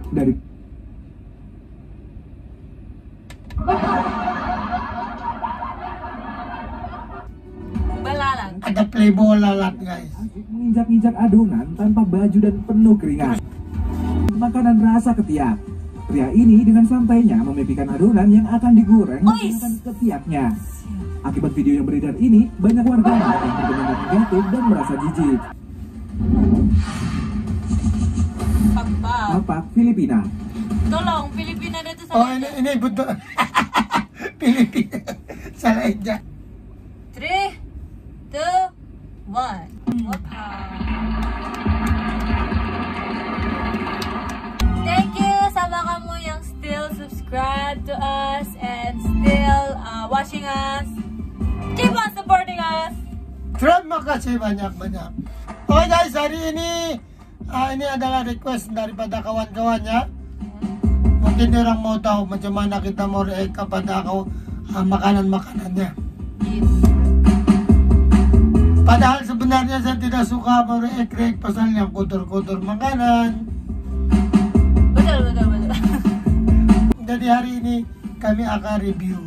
Dari belalang. Ada playboy lalat guys. menginjak-injak adonan tanpa baju dan penuh keringat. Makanan rasa ketiak. Pria ini dengan santainya memimpikan adonan yang akan digoreng menggunakan ketiaknya. Akibat video yang beredar ini, banyak warga yang berkomentar negatif dan merasa jijik. Lapak Filipina. Tolong, Filipina ada tuh Oh sana. ini betul. Filipina. Salah ejak. 3, 2, 1. Thank you sama kamu yang still subscribe to us and still watching us. Keep on supporting us. Terima kasih banyak-banyak. Oke guys, hari ini adalah request daripada kawan-kawannya. Mungkin orang mau tahu macam mana kita mau react kepada makanan-makanannya. Padahal sebenarnya saya tidak suka mau react pasal yang kotor-kotor makanan. Betul. Jadi hari ini kami akan review.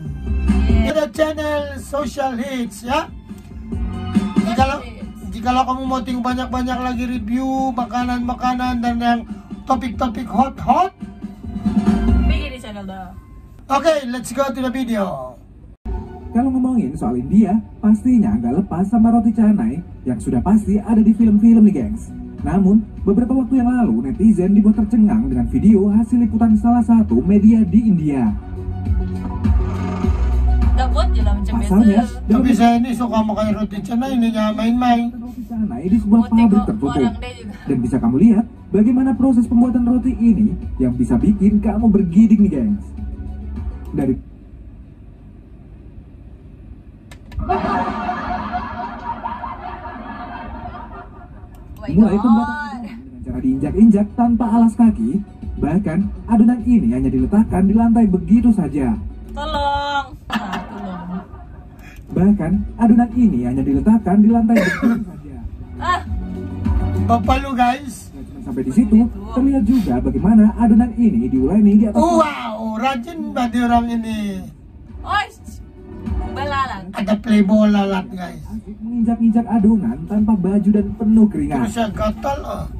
Ada channel Social Hits ya. Jikalau kamu mau tinggal banyak-banyak lagi review makanan-makanan dan yang topik-topik hot. Bikin di channel dah. Oke, let's go to the video. Kalau ngomongin soal India, pastinya nggak lepas sama roti canai yang sudah pasti ada di film-film nih gengs. Namun, beberapa waktu yang lalu netizen dibuat tercengang dengan video hasil liputan salah satu media di India. Dapat je lah macam Pasalnya, biasa. Tapi saya ini suka makan roti canai ini jangan main-main. Roti canai di sebuah Mau tengok pabrik tertutup. orang dia juga. Dan bisa kamu lihat bagaimana proses pembuatan roti ini yang bisa bikin kamu bergidik nih gengs. Dari mulai pembuatan dengan cara diinjak-injak tanpa alas kaki, bahkan adonan ini hanya diletakkan di lantai begitu saja. Tolong. Bahkan adonan ini hanya diletakkan di lantai begitu saja. Bapak lu guys. Nggak cuma sampai di situ, terlihat juga bagaimana adonan ini diuleni di atas. Wow, rajin banget orang ini. Belalang. Ada playboy lalat guys. Menginjak-injak adonan tanpa baju dan penuh keringat. Terus saya gatal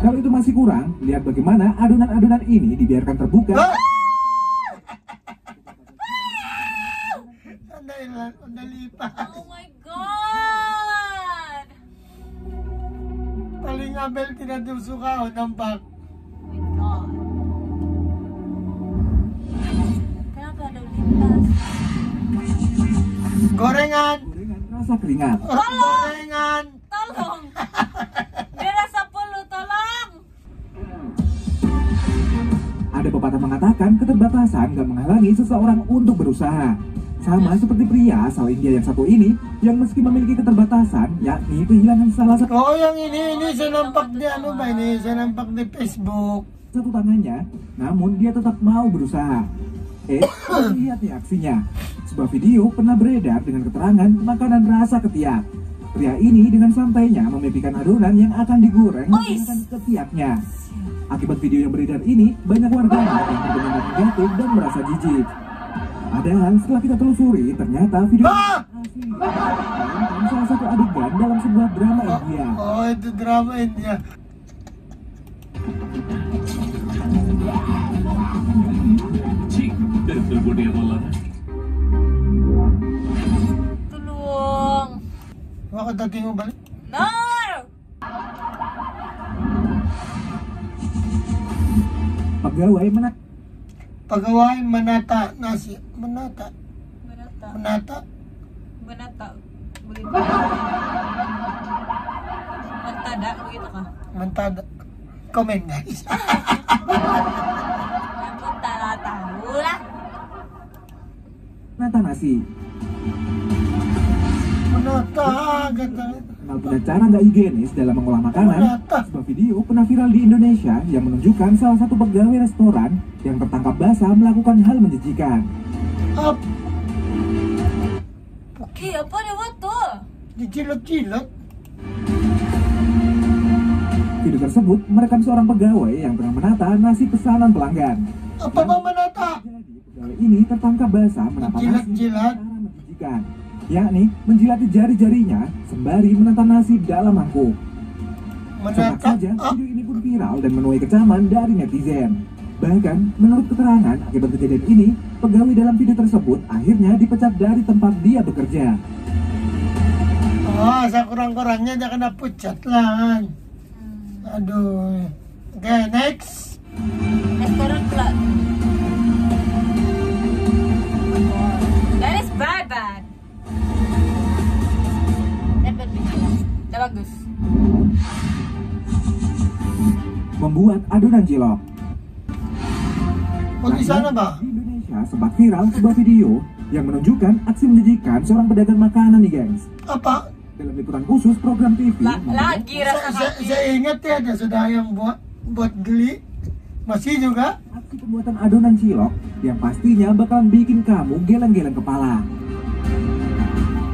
Kalau itu masih kurang, lihat bagaimana adonan-adonan ini dibiarkan terbuka. Anda lipat. Oh my god. Paling Abel tidak suka nampak. Oh my god. Kenapa ada lintas? Gorengan. Gorengan rasa keringat. Gorengan. Tolong. Dia rasa pelu, tolong. Ada pepatah mengatakan keterbatasan gak menghalangi seseorang untuk berusaha. Sama seperti pria asal India yang satu ini, yang meski memiliki keterbatasan, yakni kehilangan salah Oh yang ini saya nampak di saya nampak di Facebook. satu tangannya, namun dia tetap mau berusaha. Lihat nih aksinya. Sebuah video pernah beredar dengan keterangan makanan rasa ketiak. Pria ini dengan santainya memimpikan adonan yang akan digoreng menggunakan ketiaknya. Akibat video yang beredar ini, banyak warga yang berkomentar negatif dan merasa jijik. Padahal setelah kita telusuri, ternyata video asli dan salah satu adegan dalam sebuah drama India. Oh itu drama India. Tolong. Bakit dati mo balik? No. Pegawai menata nasi. Menata. Begitu. Mentada begitu kah? Mentada. Komen guys. Aku tak tahu lah. menata nasi. Menata kata. Kenal punya cara nggak higienis dalam mengolah makanan. Sebuah video pernah viral di Indonesia yang menunjukkan salah satu pegawai restoran yang tertangkap basah melakukan hal menjijikan. Oke, apa dia buat tuh? Dicilot-cilot. Video Video tersebut merekam seorang pegawai yang tengah menata nasi pesanan pelanggan. Apa bang menata? Jadi, pegawai ini tertangkap basah menata nasi dengan Jilat-jilat. cara menjijikan, yakni menjilati jari-jarinya sembari menata nasi dalam mangkuk. Sontak Menata. saja, video ini pun viral dan menuai kecaman dari netizen. Bahkan, menurut keterangan akibat kejadian ini, pegawai dalam video tersebut akhirnya dipecat dari tempat dia bekerja. Oh, sekurang-kurangnya dia kena pucat lah. Aduh. Oke, next. Sekarang pula. That is bad. Dapat bikin. Dah bagus. Membuat adonan cilok. Oh, di sana ba? Di Indonesia sempat viral sebuah video yang menunjukkan aksi menjijikan seorang pedagang makanan nih, gengs. Apa? Dalam liputan khusus program TV. Lagi rasa kaki. Saya ingat ya ada sudah yang buat geli. Masih juga. Aksi pembuatan adonan cilok yang pastinya bakalan bikin kamu geleng-geleng kepala.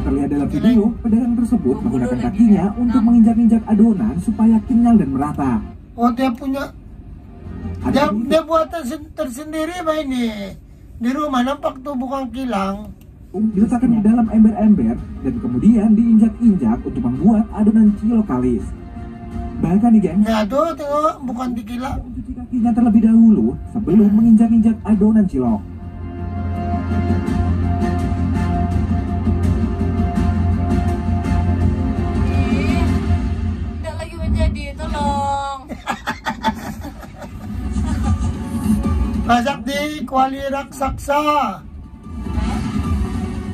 Terlihat dalam video, pedagang tersebut menggunakan kakinya untuk menginjak-injak adonan supaya kenyal dan merata. Oh, dia punya. Dia buatan tersendiri apa ini? Di rumah nampak tuh bukan kilang. Diletakkan di dalam ember-ember dan kemudian diinjak-injak untuk membuat adonan cilok kalis. Bahkan nih, gengs, Nah tuh tengok bukan di kilang. mencuci kakinya terlebih dahulu sebelum menginjak-injak adonan cilok. Tidak lagi menjadi, tolong. Masak di kuali raksasa.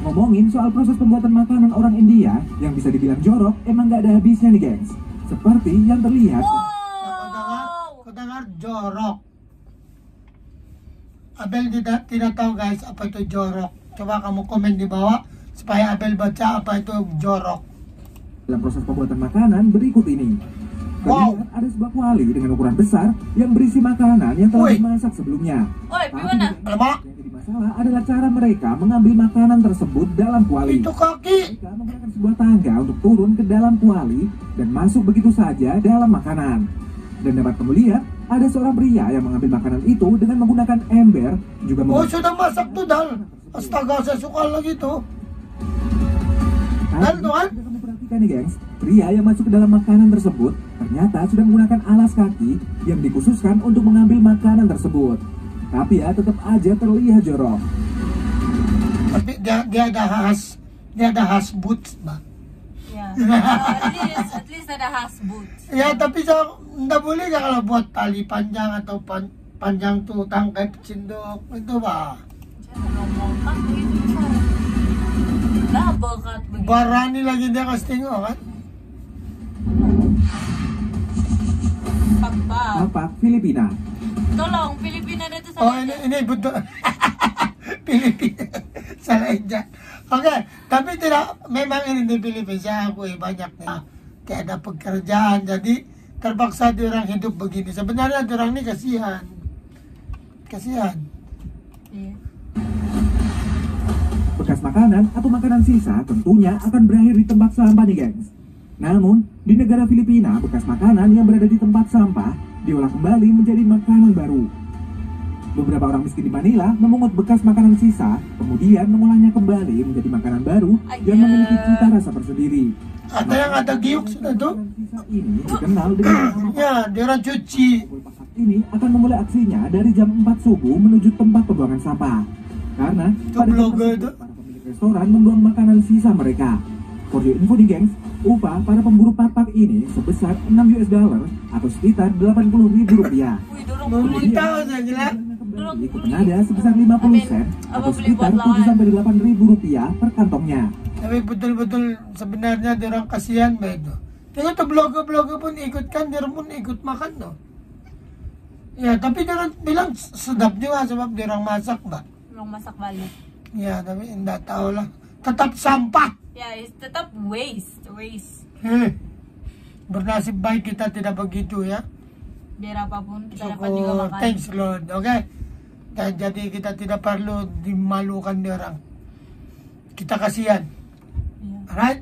Ngomongin soal proses pembuatan makanan orang India yang bisa dibilang jorok, emang gak ada habisnya nih, gengs. Seperti yang terlihat. Wow. Kau dengar jorok. Abel tidak tahu guys apa itu jorok. Coba kamu komen di bawah supaya Abel baca apa itu jorok. Dalam proses pembuatan makanan berikut ini. Wow. Terlihat ada sebuah kuali dengan ukuran besar yang berisi makanan yang telah Woi. dimasak sebelumnya. Oi, Tapi gimana? Alamak, yang jadi masalah adalah cara mereka mengambil makanan tersebut dalam kuali. itu kaki. Mereka menggunakan sebuah tangga untuk turun ke dalam kuali dan masuk begitu saja dalam makanan. Dan dapat kamu lihat, ada seorang pria yang mengambil makanan itu dengan menggunakan ember, juga Oh menggunakan sudah masak tuh Dal. Astaga saya suka lagi tuh. Dan tuan. Jika kamu perhatikan nih, gengs, pria yang masuk ke dalam makanan tersebut ternyata sudah menggunakan alas kaki yang dikhususkan untuk mengambil makanan tersebut. Tapi ya tetap aja terlihat jorok. Tapi dia ada khas boots, Bang. Ya. At least ada has boots. Ya tapi nggak boleh ya kalau buat tali panjang atau panjang tuh tangkai cinduk itu Pak. Jangan ngomong kan begitu besar. Double cut begitu. Barani lagi dia kasih tengok kan. Papa. Apa Filipina? Tolong, Filipina ada tuh Oh sana. ini betul. Filipina salah injak. Oke, tapi tidak memang ini di Filipina saya akui banyak nih. Tidak ada pekerjaan jadi terpaksa diorang hidup begini. Sebenarnya diorang ini kasihan. Kasihan. Iya. Bekas makanan atau makanan sisa tentunya akan berakhir di tempat sampah nih, gengs. Namun, di negara Filipina, bekas makanan yang berada di tempat sampah diolah kembali menjadi makanan baru. Beberapa orang miskin di Manila memungut bekas makanan sisa, kemudian mengolahnya kembali menjadi makanan baru yang memiliki cita rasa tersendiri. Ada yang ada giuk sudah tuh. Makanan sisa ini dikenal dengan Ya, diorang cuci. Pasak ini akan memulai aksinya dari jam 4 subuh menuju tempat pembuangan sampah. Karena pada jam blogger tersebut, tuh. para pemilik restoran membuang makanan sisa mereka. For your info nih, gengs, upah para pemburu papak ini sebesar $6 atau sekitar Rp80.000. Wih, dorong beli. Meminta saya gila. Kembali ke penada sebesar 50 sen atau Apa beli sekitar buat lawan? Rp7 sampai Rp8.000 per kantongnya. Tapi betul-betul sebenarnya diorang kasihan ba itu. Tengok tuh blogger-blogger pun ikut kan, dia pun ikut makan tuh. Ya, tapi diorang bilang sedap juga sebab diorang masak, Mbak. Belum masak balik. Ya, tapi enggak tahu lah. Tetap sampah. Ya, tetap waste. Bernasib baik kita tidak begitu ya. Biar apapun kita dapat juga Syukur, makan. thanks Lord, oke? Dan jadi kita tidak perlu dimalukan diorang. Kita kasihan, Iya. alright?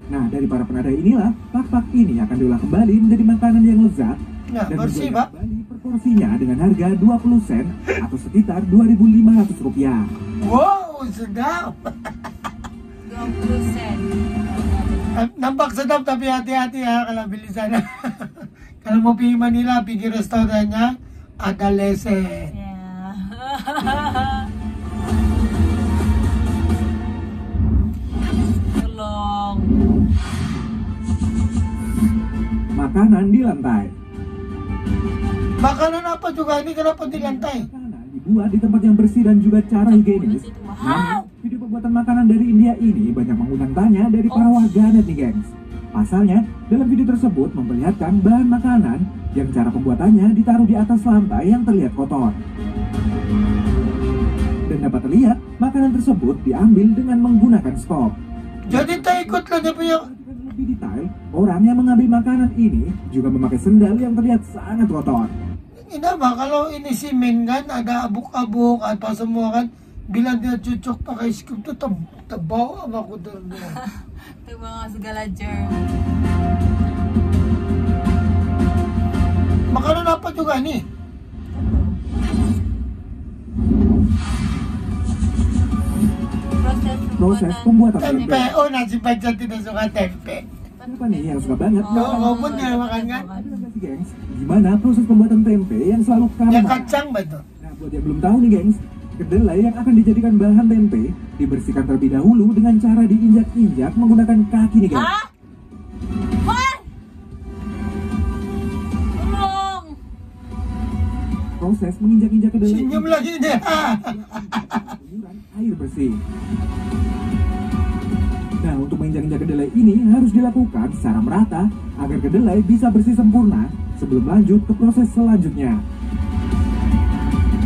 Nah, dari para penada inilah, pak-pak ini akan diolah kembali menjadi makanan yang lezat Nah, dan bersih, dijual Pak. kembali per porsinya dengan harga 20 sen atau sekitar Rp2.500. Wow, sedap. 20 sen. Nampak sedap tapi hati-hati ya kalau beli sana. Kalau mau pergi Manila, pergi restorannya ada lesen. Ya. Tolong. Makanan di lantai. Makanan apa juga ini, kenapa di lantai? Makanan dibuat di tempat yang bersih dan juga cara higienis. Namun, video pembuatan makanan dari India ini banyak mengundang tanya dari para warganet nih, gengs. Pasalnya, dalam video tersebut memperlihatkan bahan makanan yang cara pembuatannya ditaruh di atas lantai yang terlihat kotor. Dan dapat terlihat, makanan tersebut diambil dengan menggunakan skop. Jadi tak ikut lah dia punya. Lebih detail, orang yang mengambil makanan ini juga memakai sendal yang terlihat sangat kotor. Ini apa, kalau ini simen kan, ada abuk-abuk apa semua kan. Bila dia cucuk pakai scoop itu terbawa apa kotornya. Itu mga segala germ. Makanan apa juga nih? Proses pembuatan Tempe. Oh, nasi pancet tidak suka tempe. Siapa nih yang suka banget? Oh, pun dia makan kan? Gengs, gimana proses pembuatan tempe yang selalu kamu Ya makan? kacang betul. Nah, buat yang belum tahu nih, gengs, kedelai yang akan dijadikan bahan tempe dibersihkan terlebih dahulu dengan cara diinjak-injak menggunakan kaki nih, gengs. Hah? What? Tolong. Proses menginjak-injak kedelai Senyum lagi dia. menyuran air bersih. Nah, untuk menginjak-injak kedelai ini harus dilakukan secara merata agar kedelai bisa bersih sempurna sebelum lanjut ke proses selanjutnya.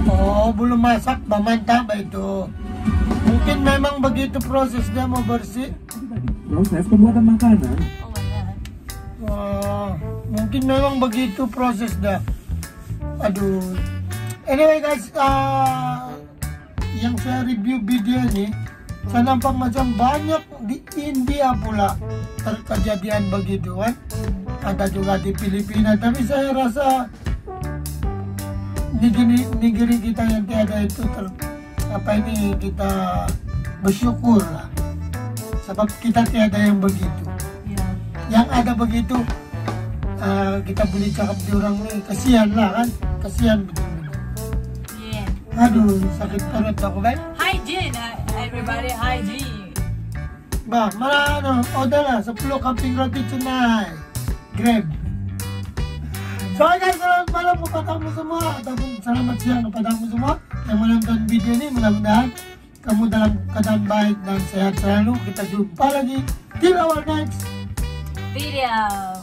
Oh, belum masak, mantap itu. Mungkin memang begitu prosesnya mau bersih. Proses pembuatan makanan Oh my god. Oh, mungkin memang begitu prosesnya. Aduh. Anyway guys, yang saya review video ini, saya nampak macam banyak di India pula terkejadian begitu kan. Ada juga di Filipina, tapi saya rasa negeri kita yang tiada itu kita bersyukur lah. Sebab kita tiada yang begitu. Ya. Yang ada begitu, kita boleh cakap di orang ni, kasihan lah kan. Kasihan betul-betul. Yeah. Aduh, sakit perut aku kan. Hygiene, everybody hygiene. Bah, mana order lah 10 kambing roti tunai Grab. So guys, selamat malam kepada kamu semua, ataupun selamat siang kepada kamu semua yang menonton video ini. Mudah-mudahan kamu dalam keadaan baik dan sehat selalu. Kita jumpa lagi di our next Video.